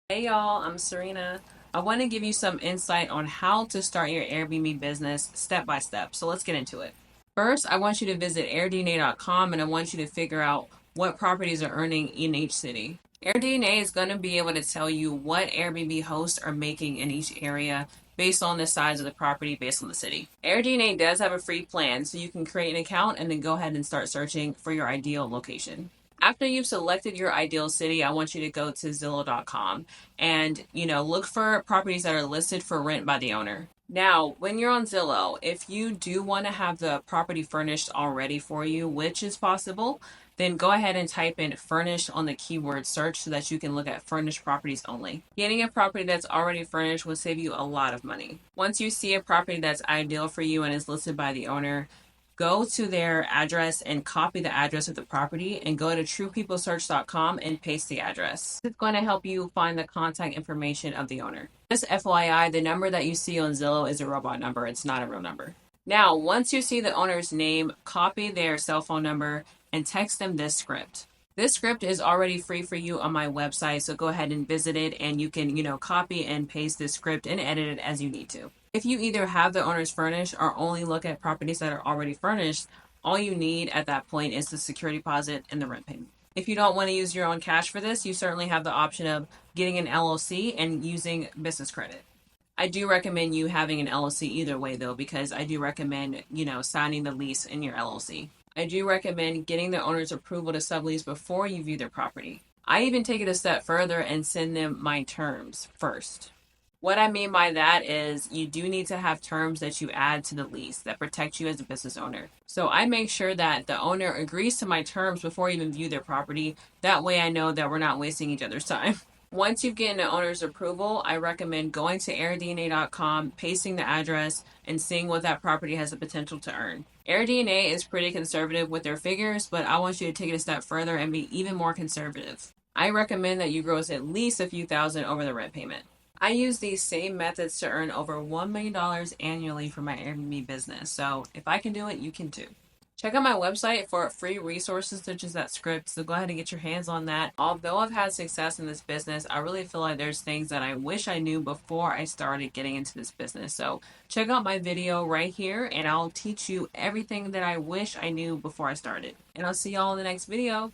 Hey y'all, I'm Syerena. I want to give you some insight on how to start your Airbnb business step by step. So let's get into it. First, I want you to visit airdna.com and I want you to figure out what properties are earning in each city. AirDNA is going to be able to tell you what Airbnb hosts are making in each area based on the size of the property, based on the city. AirDNA does have a free plan, so you can create an account and then go ahead and start searching for your ideal location. After you've selected your ideal city, I want you to go to Zillow.com and, look for properties that are listed for rent by the owner. Now, when you're on Zillow, if you do want to have the property furnished already for you, which is possible, then go ahead and type in furnished on the keyword search so that you can look at furnished properties only. Getting a property that's already furnished will save you a lot of money. Once you see a property that's ideal for you and is listed by the owner, go to their address and copy the address of the property and go to truepeoplesearch.com and paste the address. It's going to help you find the contact information of the owner. Just FYI, the number that you see on Zillow is a robot number. It's not a real number. Now, once you see the owner's name, copy their cell phone number and text them this script. This script is already free for you on my website, so go ahead and visit it and you can, copy and paste this script and edit it as you need to. If you either have the owners furnished or only look at properties that are already furnished, all you need at that point is the security deposit and the rent payment. If you don't want to use your own cash for this, you certainly have the option of getting an LLC and using business credit. I do recommend you having an LLC either way though, because I do recommend, signing the lease in your LLC. I do recommend getting the owner's approval to sublease before you view their property. I even take it a step further and send them my terms first. What I mean by that is you do need to have terms that you add to the lease that protect you as a business owner. So I make sure that the owner agrees to my terms before I even view their property. That way I know that we're not wasting each other's time. Once you've gotten the owner's approval, I recommend going to airdna.com, pasting the address, and seeing what that property has the potential to earn. AirDNA is pretty conservative with their figures, but I want you to take it a step further and be even more conservative. I recommend that you gross at least a few thousand over the rent payment. I use these same methods to earn over $1 million annually for my Airbnb business, so if I can do it, you can too. Check out my website for free resources such as that script, so go ahead and get your hands on that. Although I've had success in this business, I really feel like there's things that I wish I knew before I started getting into this business. So check out my video right here and I'll teach you everything that I wish I knew before I started. And I'll see y'all in the next video.